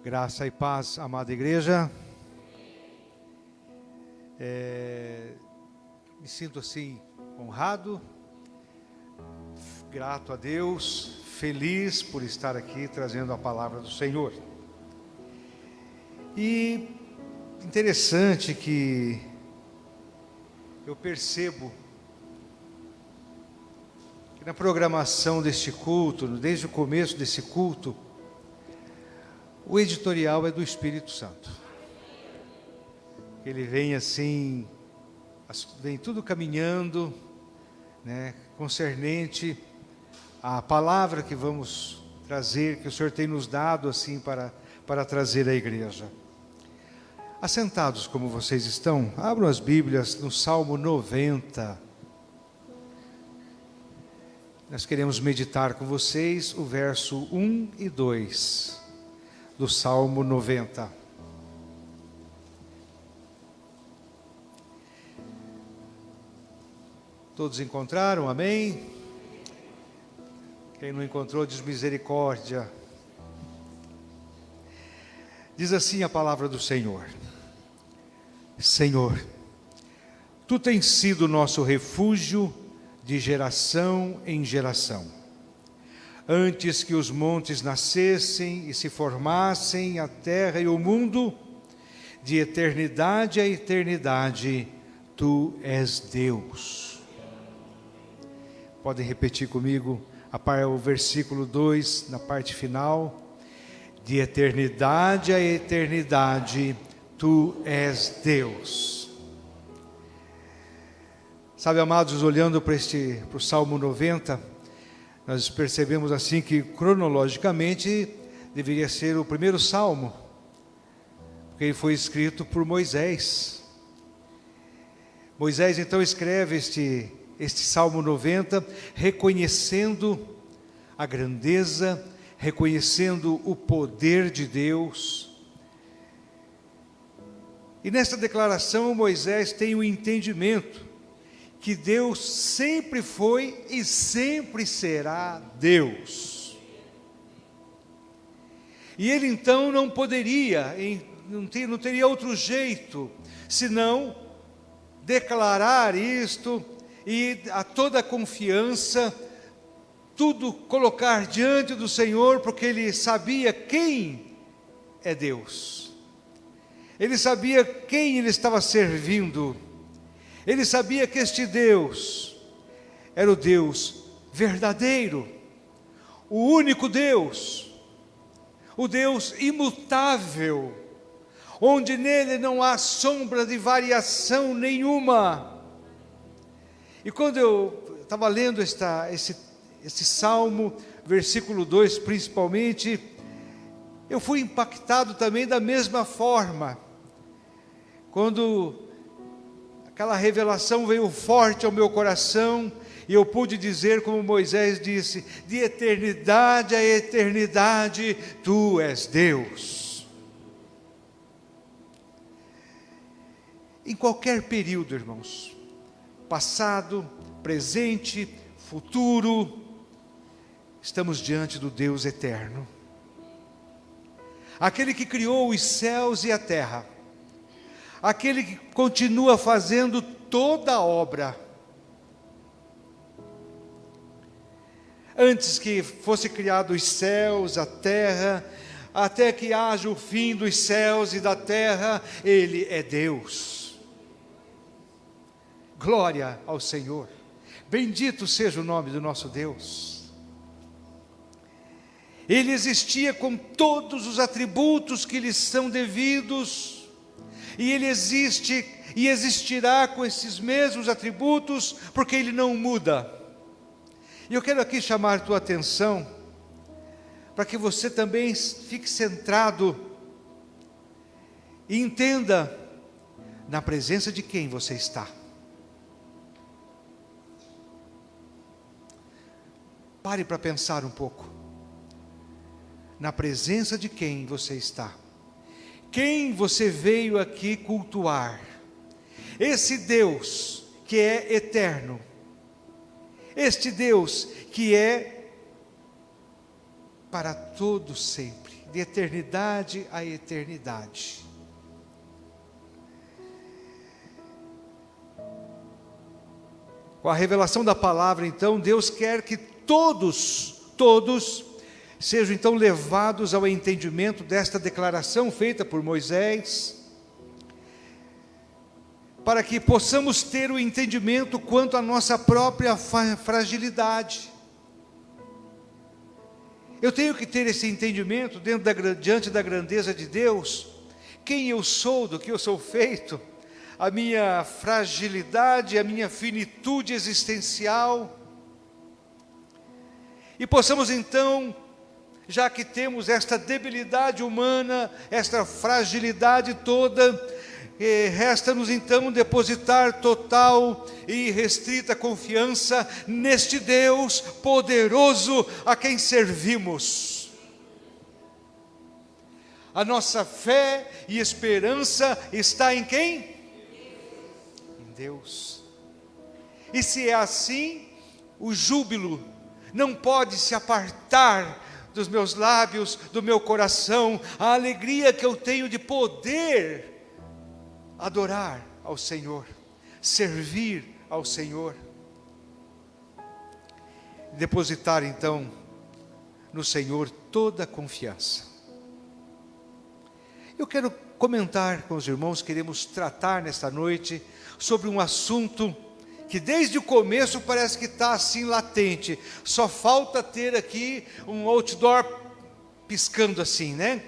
Graça e paz, amada igreja. Me sinto assim honrado, grato a Deus, feliz por estar aqui trazendo a palavra do Senhor. E interessante que eu percebo que na programação deste culto, desde o começo desse culto, o editorial é do Espírito Santo. Ele vem assim, vem tudo caminhando, né, concernente à palavra que vamos trazer, que o Senhor tem nos dado assim para trazer à igreja. Assentados como vocês estão, abram as Bíblias no Salmo 90. Nós queremos meditar com vocês o verso 1 e 2 do Salmo 90. Todos encontraram? Amém? Quem não encontrou, diz misericórdia. Diz assim a palavra do Senhor: Senhor, Tu tens sido nosso refúgio de geração em geração. Antes que os montes nascessem e se formassem a terra e o mundo, de eternidade a eternidade, Tu és Deus. Podem repetir comigo o versículo 2, na parte final. De eternidade a eternidade, Tu és Deus. Sabe, amados, olhando para o Salmo 90, nós percebemos assim que cronologicamente deveria ser o primeiro salmo, porque ele foi escrito por Moisés. Moisés então escreve este Salmo 90, reconhecendo a grandeza, reconhecendo o poder de Deus. E nesta declaração Moisés tem o entendimento que Deus sempre foi e sempre será Deus. E ele então não poderia, não teria outro jeito, senão declarar isto e a toda confiança, tudo colocar diante do Senhor, porque ele sabia quem é Deus. Ele sabia quem ele estava servindo. Ele sabia que este Deus era o Deus verdadeiro, o único Deus, o Deus imutável, onde nele não há sombra de variação nenhuma. E quando eu estava lendo esse salmo, versículo 2 principalmente, eu fui impactado também da mesma forma, quando aquela revelação veio forte ao meu coração, e eu pude dizer como Moisés disse: de eternidade a eternidade, Tu és Deus. Em qualquer período, irmãos, passado, presente, futuro, estamos diante do Deus eterno, aquele que criou os céus e a terra, aquele que continua fazendo toda a obra. Antes que fosse criado os céus, a terra, até que haja o fim dos céus e da terra, Ele é Deus. Glória ao Senhor. Bendito seja o nome do nosso Deus. Ele existia com todos os atributos que lhe são devidos, e Ele existe e existirá com esses mesmos atributos, porque Ele não muda. E eu quero aqui chamar a tua atenção, para que você também fique centrado, e entenda na presença de quem você está. Pare para pensar um pouco, na presença de quem você está. Quem você veio aqui cultuar? Esse Deus que é eterno, este Deus que é para todo sempre, de eternidade a eternidade. Com a revelação da palavra, então, Deus quer que todos sejam então levados ao entendimento desta declaração feita por Moisés, para que possamos ter o entendimento quanto à nossa própria fragilidade. Eu tenho que ter esse entendimento diante da grandeza de Deus, quem eu sou, do que eu sou feito, a minha fragilidade, a minha finitude existencial, e possamos então, já que temos esta debilidade humana, esta fragilidade toda, resta-nos então depositar total e restrita confiança neste Deus poderoso a quem servimos. A nossa fé e esperança está em quem? Em Deus. E se é assim, o júbilo não pode se apartar dos meus lábios, do meu coração, a alegria que eu tenho de poder adorar ao Senhor, servir ao Senhor, depositar então no Senhor toda a confiança. Eu quero comentar com os irmãos, queremos tratar nesta noite sobre um assunto que desde o começo parece que está assim latente, só falta ter aqui um outdoor piscando assim, né?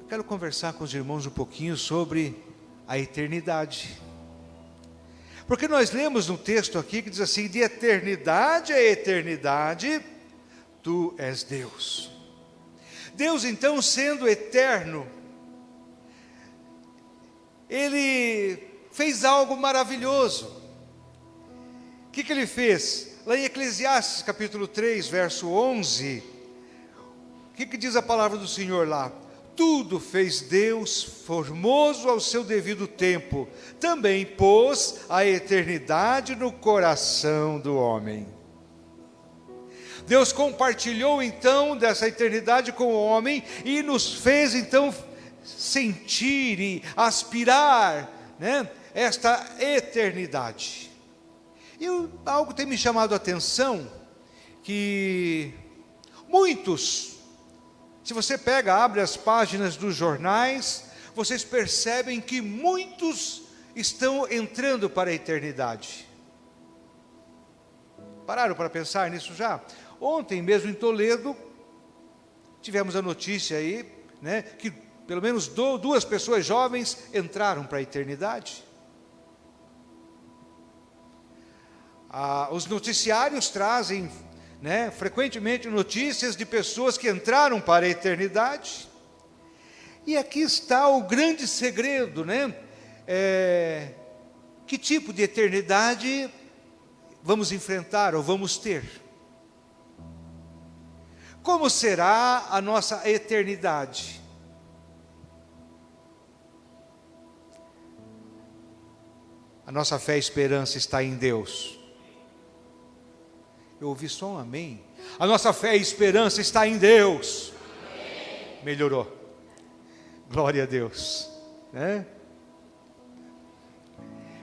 Eu quero conversar com os irmãos um pouquinho sobre a eternidade, porque nós lemos um texto aqui que diz assim: de eternidade a eternidade, tu és Deus. Deus então, sendo eterno, Ele fez algo maravilhoso. O que Ele fez? Lá em Eclesiastes capítulo 3, verso 11, o que diz a palavra do Senhor lá? Tudo fez Deus formoso ao seu devido tempo, também pôs a eternidade no coração do homem. Deus compartilhou então dessa eternidade com o homem e nos fez então sentir e aspirar, né, esta eternidade. E algo tem me chamado a atenção, que muitos, se você abre as páginas dos jornais, vocês percebem que muitos estão entrando para a eternidade. Pararam para pensar nisso já? Ontem mesmo em Toledo, tivemos a notícia aí, né, que pelo menos 2 pessoas jovens entraram para a eternidade. Os noticiários trazem, né, frequentemente notícias de pessoas que entraram para a eternidade. E aqui está o grande segredo, né? Que tipo de eternidade vamos enfrentar ou vamos ter? Como será a nossa eternidade? A nossa fé e esperança está em Deus. Eu ouvi só um amém. A nossa fé e esperança está em Deus. Amém. Melhorou. Glória a Deus, né?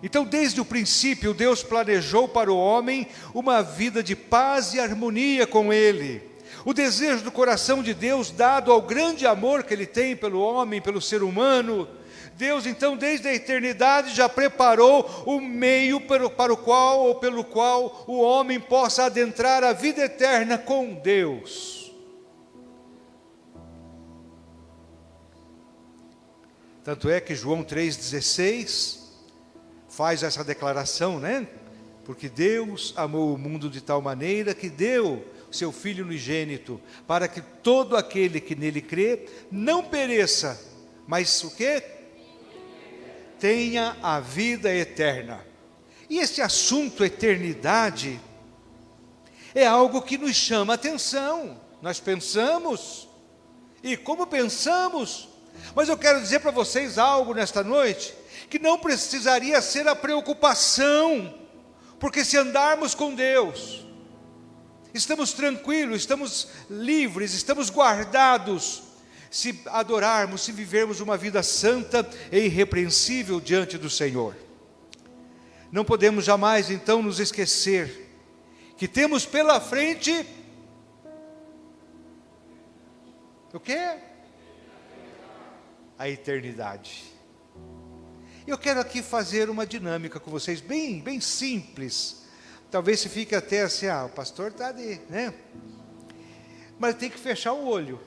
Então, desde o princípio, Deus planejou para o homem uma vida de paz e harmonia com Ele. O desejo do coração de Deus, dado ao grande amor que Ele tem pelo homem, pelo ser humano, Deus então desde a eternidade já preparou o meio pelo qual o homem possa adentrar a vida eterna com Deus. Tanto é que João 3,16 faz essa declaração, né? Porque Deus amou o mundo de tal maneira que deu seu Filho unigênito, para que todo aquele que nele crê não pereça, mas o quê? Tenha a vida eterna. E esse assunto eternidade é algo que nos chama a atenção. Nós pensamos, e como pensamos, mas eu quero dizer para vocês algo nesta noite, que não precisaria ser a preocupação, porque se andarmos com Deus, estamos tranquilos, estamos livres, estamos guardados se adorarmos, se vivermos uma vida santa e irrepreensível diante do Senhor. Não podemos jamais, então, nos esquecer que temos pela frente o quê? A eternidade. Eu quero aqui fazer uma dinâmica com vocês, bem simples. Talvez se fique até assim, o pastor está ali, né? Mas tem que fechar o olho.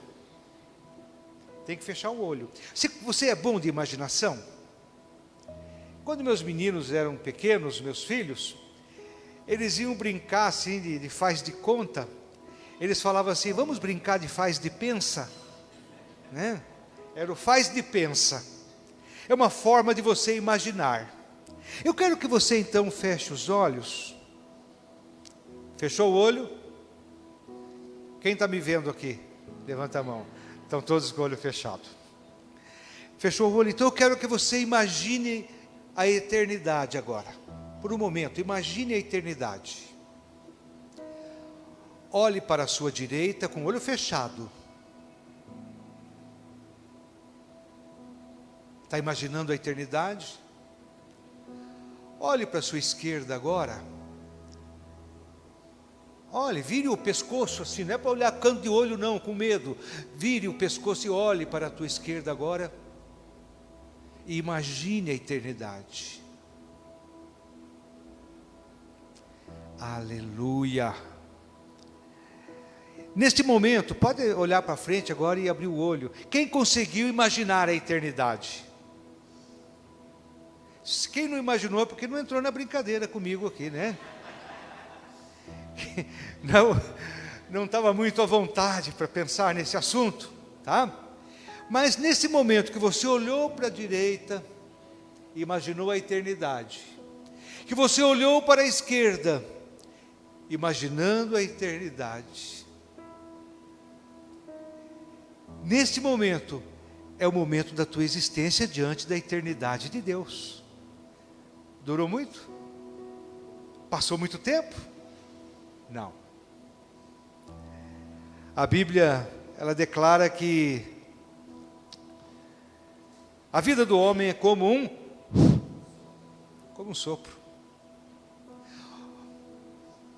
Tem que fechar o olho. Se você é bom de imaginação, quando meus meninos eram pequenos, meus filhos, eles iam brincar assim de faz de conta. Eles falavam assim, vamos brincar de faz de pensa, né? Era o faz de pensa. É uma forma de você imaginar. Eu quero que você então feche os olhos. Fechou o olho? Quem está me vendo aqui? Levanta a mão. Estão todos com o olho fechado. Fechou o olho? Então eu quero que você imagine a eternidade agora. Por um momento, imagine a eternidade. Olhe para a sua direita com o olho fechado. Está imaginando a eternidade? Olhe para a sua esquerda agora. Olhe, vire o pescoço assim, não é para olhar canto de olho não, com medo. Vire o pescoço e olhe para a tua esquerda agora. E imagine a eternidade. Aleluia. Neste momento, pode olhar para frente agora e abrir o olho. Quem conseguiu imaginar a eternidade? Quem não imaginou é porque não entrou na brincadeira comigo aqui, né? Não estava muito à vontade para pensar nesse assunto, tá? Mas nesse momento que você olhou para a direita, imaginou a eternidade. Que você olhou para a esquerda, imaginando a eternidade. Neste momento, é o momento da tua existência diante da eternidade de Deus. Durou muito? Passou muito tempo? Não. A Bíblia, ela declara que a vida do homem é como um sopro.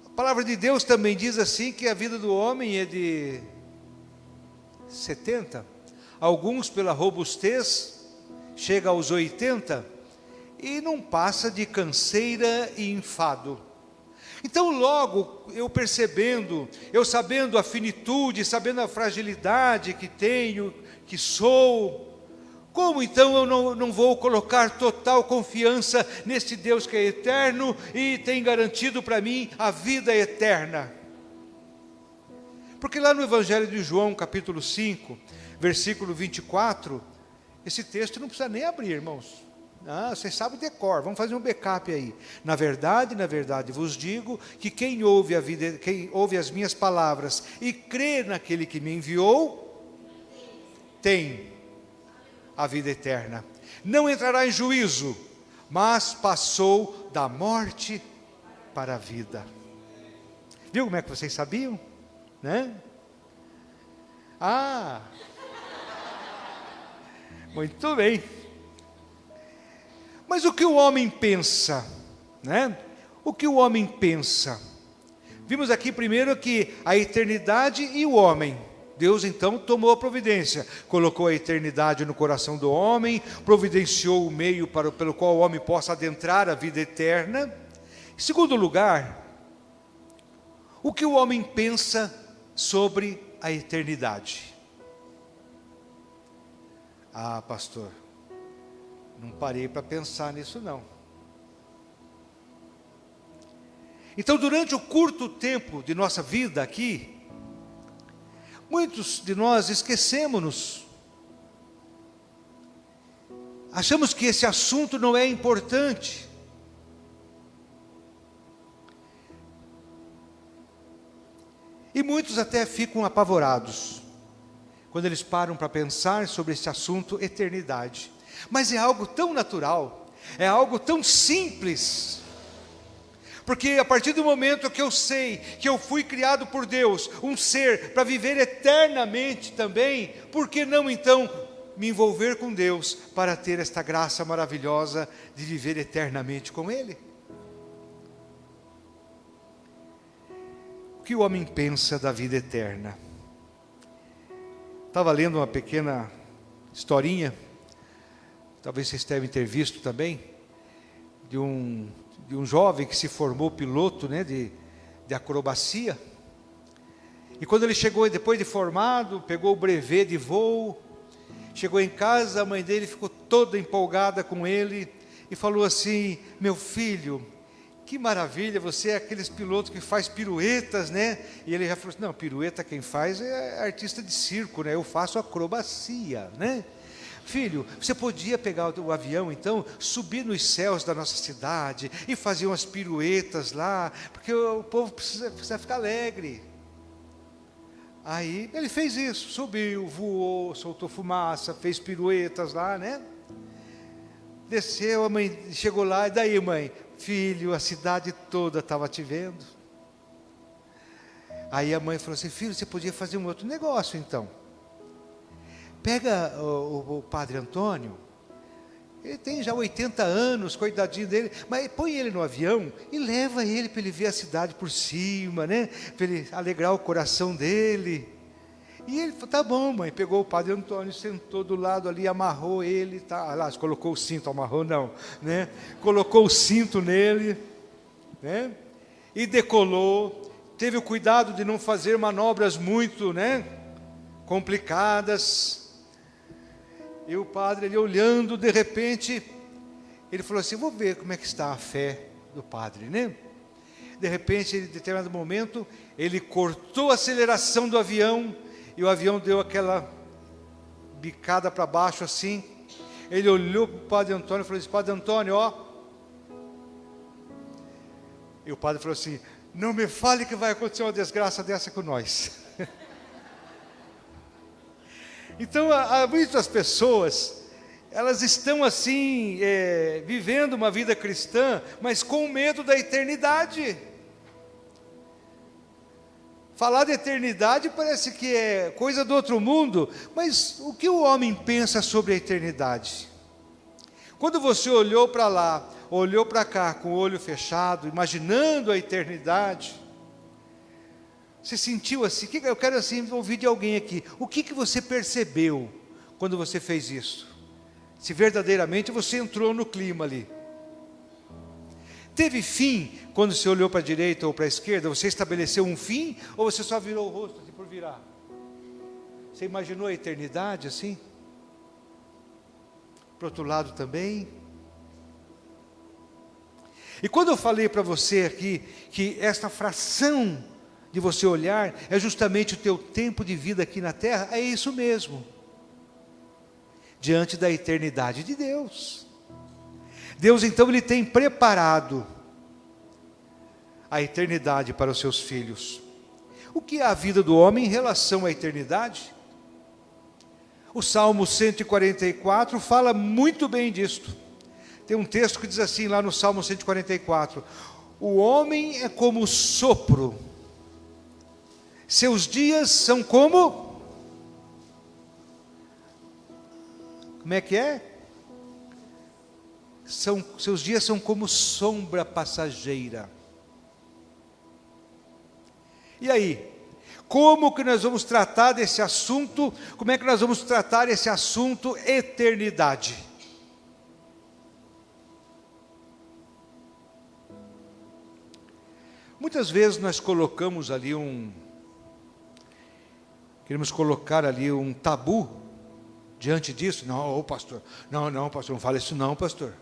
A palavra de Deus também diz assim que a vida do homem é de 70, alguns pela robustez chega aos 80 e não passa de canseira e enfado. Então logo eu percebendo, eu sabendo a finitude, sabendo a fragilidade que tenho, que sou, como então eu não vou colocar total confiança nesse Deus que é eterno e tem garantido para mim a vida eterna? Porque lá no Evangelho de João, capítulo 5, versículo 24, esse texto não precisa nem abrir, irmãos. Vocês sabem de cor, vamos fazer um backup aí. Na verdade, vos digo que quem ouve as minhas palavras e crê naquele que me enviou, tem a vida eterna. Não entrará em juízo, mas passou da morte para a vida. Viu como é que vocês sabiam? Né? Muito bem. Mas o que o homem pensa, né? O que o homem pensa? Vimos aqui primeiro que a eternidade e o homem. Deus então tomou a providência, colocou a eternidade no coração do homem, providenciou o meio pelo qual o homem possa adentrar a vida eterna. Em segundo lugar, o que o homem pensa sobre a eternidade? Pastor, não parei para pensar nisso não. Então, durante o curto tempo de nossa vida aqui, muitos de nós esquecemos-nos. Achamos que esse assunto não é importante. E muitos até ficam apavorados quando eles param para pensar sobre esse assunto eternidade. Mas é algo tão natural, é algo tão simples. Porque a partir do momento que eu sei que eu fui criado por Deus, um ser para viver eternamente também, por que não então me envolver com Deus para ter esta graça maravilhosa de viver eternamente com Ele? O que o homem pensa da vida eterna? Estava lendo uma pequena historinha, talvez vocês devem ter visto também, de um jovem que se formou piloto, né, de acrobacia. E quando ele chegou, depois de formado, pegou o brevet de voo, chegou em casa, a mãe dele ficou toda empolgada com ele e falou assim: meu filho, que maravilha, você é aqueles pilotos que faz piruetas, né? E ele já falou assim: não, pirueta quem faz é artista de circo, né? Eu faço acrobacia, né? Filho, você podia pegar o avião então, subir nos céus da nossa cidade e fazer umas piruetas lá, porque o povo precisa ficar alegre. Aí ele fez isso, subiu, voou, soltou fumaça, fez piruetas lá, né? Desceu, a mãe chegou lá, e daí, mãe? Filho, a cidade toda estava te vendo. Aí a mãe falou assim: filho, você podia fazer um outro negócio então. Pega o padre Antônio, ele tem já 80 anos, coitadinho dele, mas põe ele no avião e leva ele para ele ver a cidade por cima, né? Para ele alegrar o coração dele. E ele falou: tá bom, mãe. Pegou o padre Antônio, sentou do lado ali, amarrou ele, tá, lá, colocou o cinto, amarrou não, né? Colocou o cinto nele, né? E decolou. Teve o cuidado de não fazer manobras muito, né, complicadas. E o padre, ele olhando, de repente, ele falou assim: vou ver como é que está a fé do padre, né? De repente, em determinado momento, ele cortou a aceleração do avião, e o avião deu aquela bicada para baixo assim. Ele olhou para o padre Antônio e falou assim: padre Antônio, ó. E o padre falou assim: não me fale que vai acontecer uma desgraça dessa com nós. Então, há muitas pessoas, elas estão assim, vivendo uma vida cristã, mas com medo da eternidade. Falar de eternidade parece que é coisa do outro mundo, mas o que o homem pensa sobre a eternidade? Quando você olhou para lá, olhou para cá com o olho fechado, imaginando a eternidade, você sentiu assim? Eu quero assim ouvir de alguém aqui. O que você percebeu quando você fez isso? Se verdadeiramente você entrou no clima ali. Teve fim quando você olhou para a direita ou para a esquerda? Você estabeleceu um fim ou você só virou o rosto assim por virar? Você imaginou a eternidade assim? Para o outro lado também? E quando eu falei para você aqui que esta fração de você olhar é justamente o teu tempo de vida aqui na terra, é isso mesmo. Diante da eternidade de Deus. Deus então ele tem preparado a eternidade para os seus filhos. O que é a vida do homem em relação à eternidade? O Salmo 144 fala muito bem disto. Tem um texto que diz assim lá no Salmo 144: o homem é como o sopro, seus dias são como é que é? Seus dias são como sombra passageira. E aí? Como que nós vamos tratar desse assunto? Como é que nós vamos tratar esse assunto eternidade? Muitas vezes nós colocamos ali queremos colocar ali um tabu diante disso. Não, pastor, não, pastor, não fala isso não, pastor.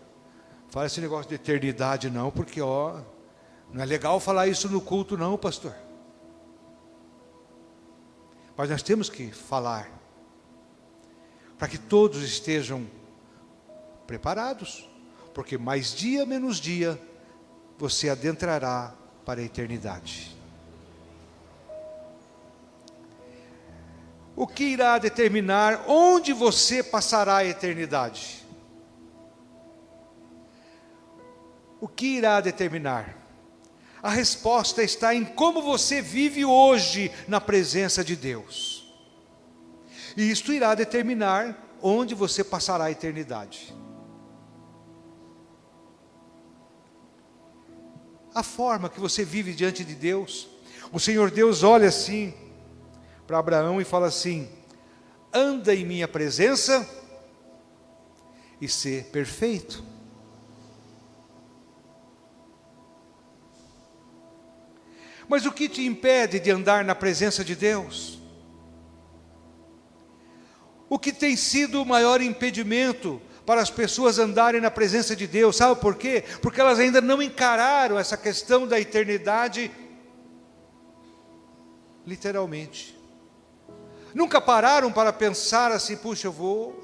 Fala esse negócio de eternidade não, porque não é legal falar isso no culto não, pastor. Mas nós temos que falar, para que todos estejam preparados, porque mais dia menos dia, você adentrará para a eternidade. O que irá determinar onde você passará a eternidade? O que irá determinar? A resposta está em como você vive hoje na presença de Deus. E isto irá determinar onde você passará a eternidade. A forma que você vive diante de Deus, o Senhor Deus olha assim para Abraão e fala assim: anda em minha presença e ser perfeito. Mas o que te impede de andar na presença de Deus? O que tem sido o maior impedimento para as pessoas andarem na presença de Deus? Sabe por quê? Porque elas ainda não encararam essa questão da eternidade literalmente. Nunca pararam para pensar assim: puxa, eu vou,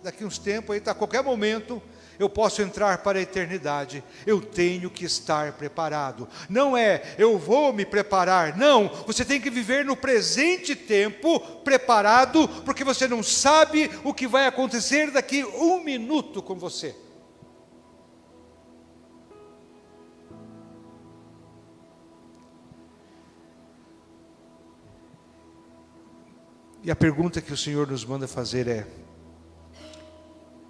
daqui uns tempos, a qualquer momento, eu posso entrar para a eternidade. Eu tenho que estar preparado. Não é, eu vou me preparar. Não, você tem que viver no presente tempo, preparado, porque você não sabe o que vai acontecer daqui um minuto com você. E a pergunta que o Senhor nos manda fazer é: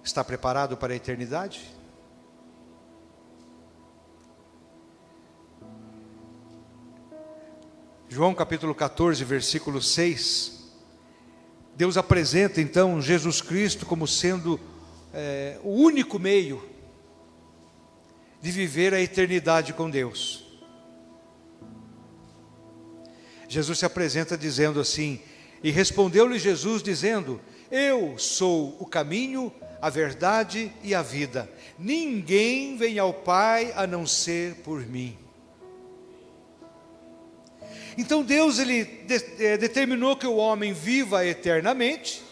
está preparado para a eternidade? João capítulo 14, versículo 6, Deus apresenta então Jesus Cristo como sendo o único meio de viver a eternidade com Deus. Jesus se apresenta dizendo assim: e respondeu-lhe Jesus dizendo: eu sou o caminho, a verdade e a vida. Ninguém vem ao Pai a não ser por mim. Então Deus ele determinou que o homem viva eternamente,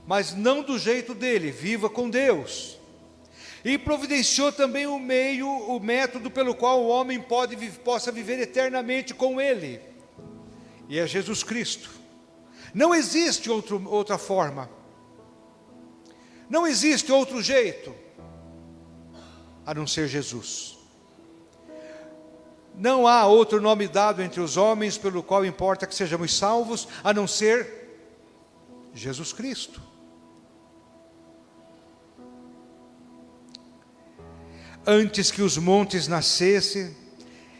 mas não do jeito dele, viva com Deus. E providenciou também o meio, o método pelo qual o homem possa viver eternamente com Ele. E é Jesus Cristo. Não existe outra forma. Não existe outro jeito a não ser Jesus. Não há outro nome dado entre os homens pelo qual importa que sejamos salvos, a não ser Jesus Cristo. Antes que os montes nascessem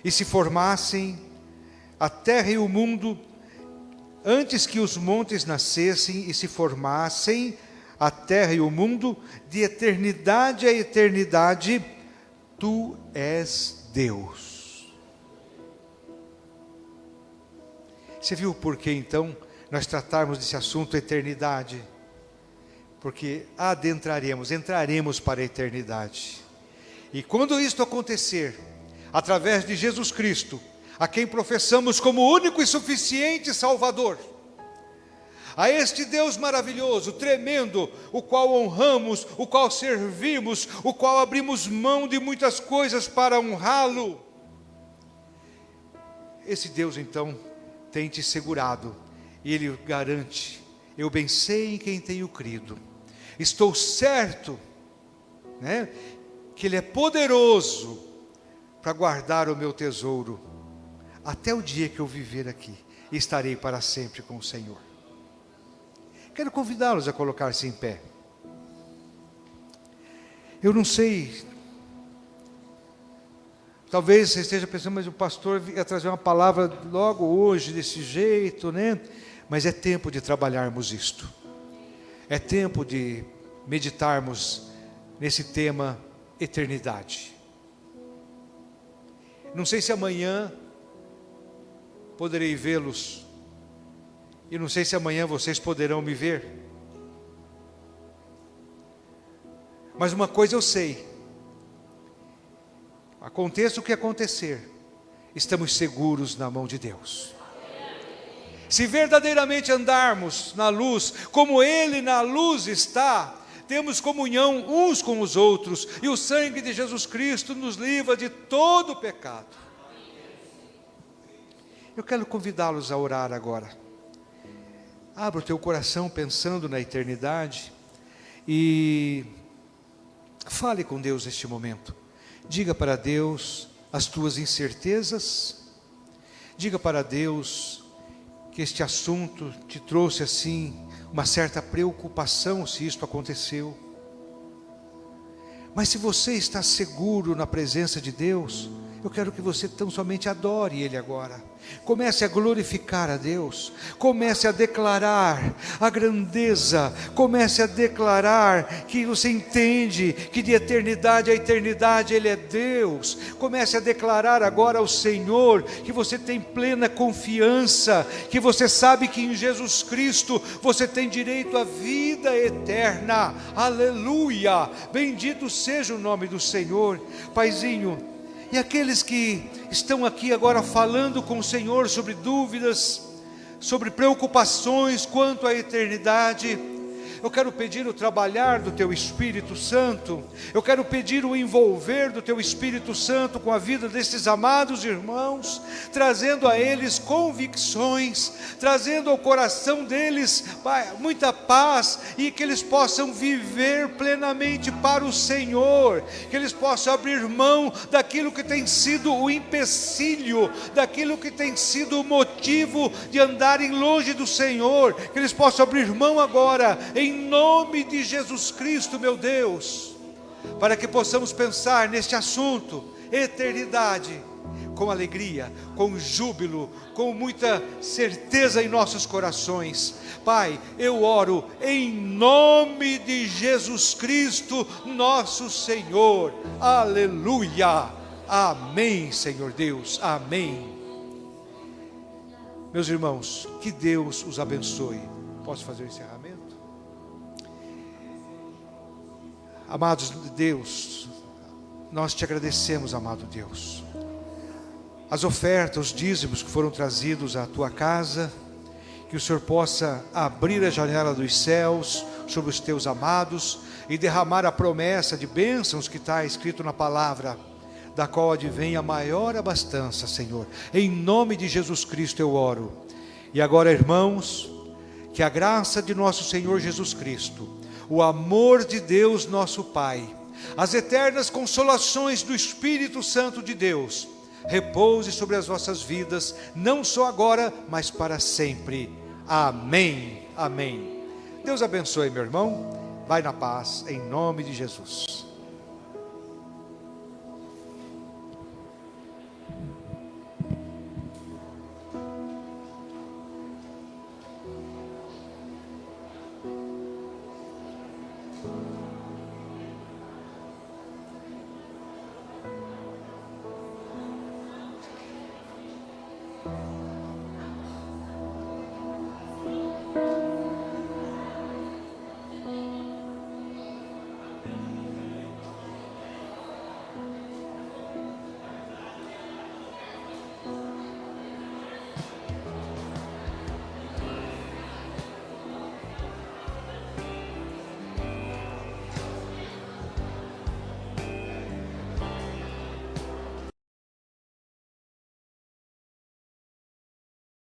e se formassem, a terra e o mundo, antes que os montes nascessem e se formassem, a terra e o mundo, de eternidade a eternidade, tu és Deus. Você viu por que então nós tratarmos desse assunto eternidade? Porque entraremos para a eternidade. E quando isto acontecer, através de Jesus Cristo, a quem professamos como único e suficiente Salvador, a este Deus maravilhoso, tremendo, o qual honramos, o qual servimos, o qual abrimos mão de muitas coisas para honrá-lo, esse Deus então tem te segurado, e Ele garante: eu bem sei em quem tenho crido, estou certo, que Ele é poderoso para guardar o meu tesouro, até o dia que eu viver aqui, e estarei para sempre com o Senhor. Quero convidá-los a colocar-se em pé. Eu não sei, talvez você esteja pensando: mas o pastor ia trazer uma palavra logo hoje, desse jeito, Mas é tempo de trabalharmos isto. É tempo de meditarmos nesse tema eternidade. Não sei se amanhã poderei vê-los, e não sei se amanhã vocês poderão me ver. Mas uma coisa eu sei: aconteça o que acontecer, estamos seguros na mão de Deus. Se verdadeiramente andarmos na luz, como Ele na luz está, temos comunhão uns com os outros, e o sangue de Jesus Cristo nos livra de todo pecado. Eu quero convidá-los a orar agora. Abra o teu coração pensando na eternidade e fale com Deus neste momento. Diga para Deus as tuas incertezas. Diga para Deus que este assunto te trouxe assim uma certa preocupação se isto aconteceu. Mas se você está seguro na presença de Deus, eu quero que você tão somente adore Ele agora. Comece a glorificar a Deus, comece a declarar a grandeza, comece a declarar que você entende que de eternidade a eternidade Ele é Deus. Comece a declarar agora ao Senhor que você tem plena confiança, que você sabe que em Jesus Cristo você tem direito à vida eterna. Aleluia! Bendito seja o nome do Senhor. Paizinho, e aqueles que estão aqui agora falando com o Senhor sobre dúvidas, sobre preocupações quanto à eternidade, eu quero pedir o trabalhar do Teu Espírito Santo, eu quero pedir o envolver do Teu Espírito Santo com a vida desses amados irmãos, trazendo a eles convicções, trazendo ao coração deles, Pai, muita paz, e que eles possam viver plenamente para o Senhor, que eles possam abrir mão daquilo que tem sido o empecilho, daquilo que tem sido o motivo de andarem longe do Senhor, que eles possam abrir mão agora, em nome de Jesus Cristo, meu Deus, para que possamos pensar neste assunto, eternidade, com alegria, com júbilo, com muita certeza em nossos corações. Pai, eu oro em nome de Jesus Cristo, nosso Senhor. Aleluia. Amém, Senhor Deus. Amém. Meus irmãos, que Deus os abençoe. Posso fazer o encerramento? Amados de Deus, nós te agradecemos, amado Deus. As ofertas, os dízimos que foram trazidos à tua casa, que o Senhor possa abrir a janela dos céus sobre os teus amados e derramar a promessa de bênçãos que está escrito na palavra, da qual advém a maior abastança, Senhor. Em nome de Jesus Cristo eu oro. E agora, irmãos, que a graça de nosso Senhor Jesus Cristo, o amor de Deus nosso Pai, as eternas consolações do Espírito Santo de Deus, repouse sobre as vossas vidas, não só agora, mas para sempre. Amém. Amém. Deus abençoe, meu irmão. Vai na paz, em nome de Jesus.